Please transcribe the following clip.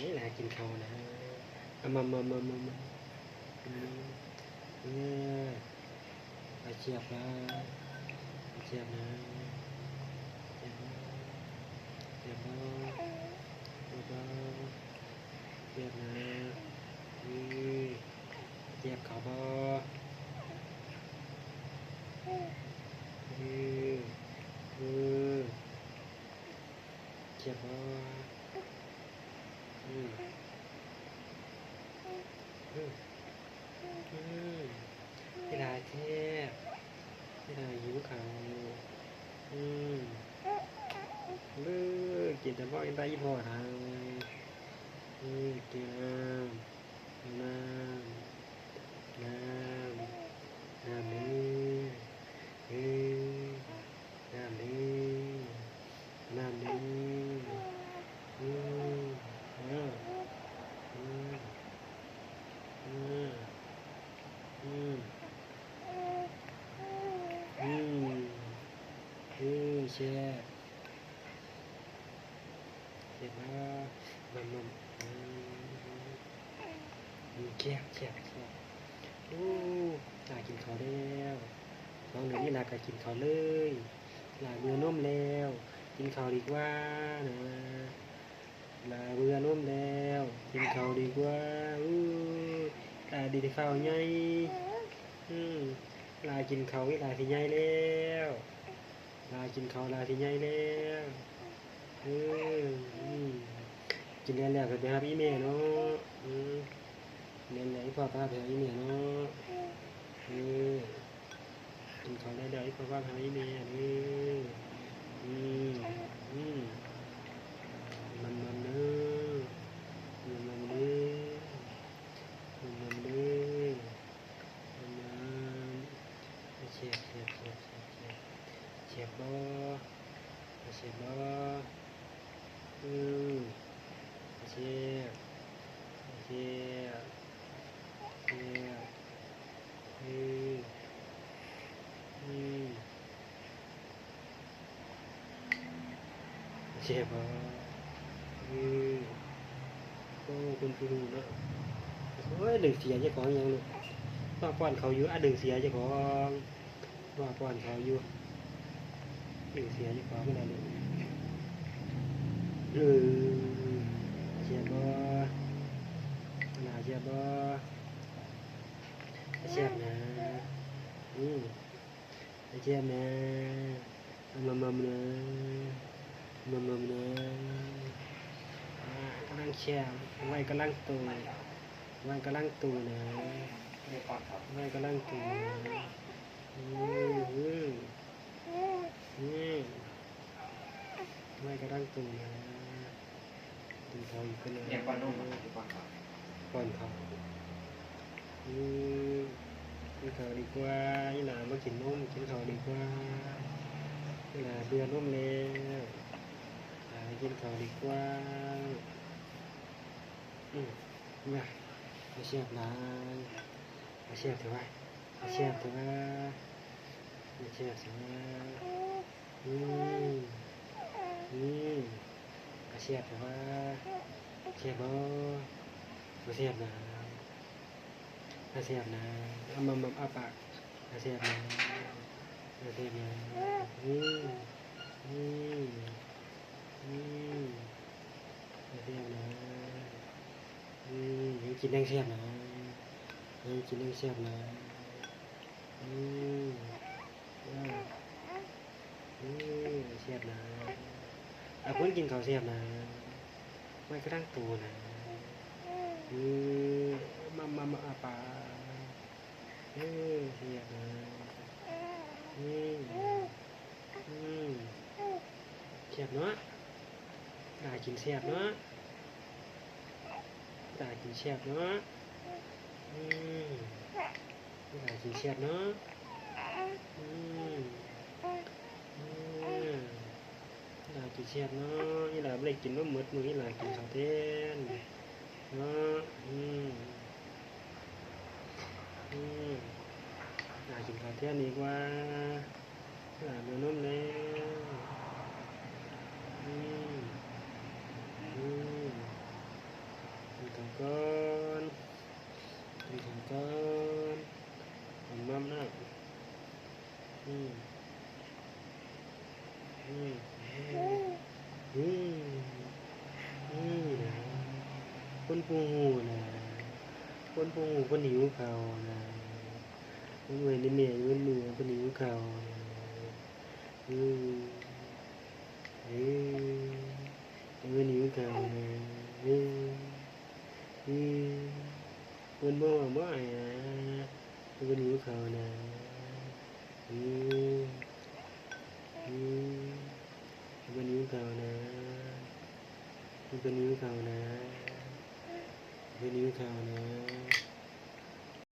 นี่แหละกินเขานะมาเนี่ยอาเจียบนะอาเจียบนะเจียบนะเจียบนะเจียบนะเจียบนะเจียบเขาบ่เจียบบ่เวลาเทพเวลาหิวเขากินแต่บ่อยได้ยี่ห้อทางกินน้ำน้ำนี้เชฟเดี๋ยวนะมันแคบลากินข้าวแล้วน้องเดี๋ยวนี้ลาก็กินข้าวเลยลาเบื่อนมแล้วกินข้าวดีกว่านะลาเบื่อนมแล้วกินข้าวดีกว่าลาดีที่ข้าวใหญ่ลากินข้าวลาที่ใหญ่แล้วลากินข้าวลาที่ใหญ่แล้วกินแล้วก็ไปหาพี่แม่เนาะเรียนแล้วพ่อป้าไปหาพี่แม่เนาะกินข้าวแล้วเดี๋ยวพ่อป้าไปหาพี่แม่มันเนื้อมันเนื้อเชฟบ่เชฟบ่เชฟบ่โอ้คุณผู้ดูเนาะโอ้ยดึงเสียเจ้าของยังลูกว่าป้อนเขาอยู่ดึงเสียเจ้าของว่าป้อนเขาอยู่ดึงเสียเจ้าของไม่ได้เลยเชียบบ่หนาเชียบบ่เชียบนะเชียบนะมัมนะกำลังเชียบไว้กำลังตูนะไว้กำลังตูนะไว้กำลังตูนะไว้กำลังตูนะกินเขาอีกคนนึงป้อนเขากินเขาดีกว่านี่หลามากินนมกินเขาดีกว่านี่หลาเบื่อนมแล้วกินเขาดีกว่ามาเชียบนะมาเชียบเถอะวะมาเชียบเถอะวะมาเชียบเถอะวะมาเชียบเถอะวะเชียบบ่มาเชียบนะมาเชียบนะอ้าปากมาเชียบนะมาเชียบนะมาเชียบนะยังกินได้เชียบนะยังกินได้เชียบนะเชียบนะคนกินข้าวเชียบนะไม่กระทั่งตัวนะมาอาปาเชียบนะเชียบเนาะได้กินเชียบเนาะได้กินเชียบเนาะได้กินเชียบเนาะได้กินเชียบเนาะนี่แหละไม่ได้กินว่ามืดมือนี่แหละกินข้าวเต้นเนาะได้กินข้าวเต้นดีกว่าเนื้อนุ่มแล้ว อืมอืมนี่นะคนปูหูนะคนปูหูคนหิวเขาวนะคนเมื่อยในเมียอยู่คนเหนือคนหิวเขาวนะอืมเออคนหิวเขาวนะเอออืมคนบ่บ่อยนะคนหิวเขาวนะอืมอืมคนหิวเขาวนะคนหิวเขาวนะคนหิวเขาวนะ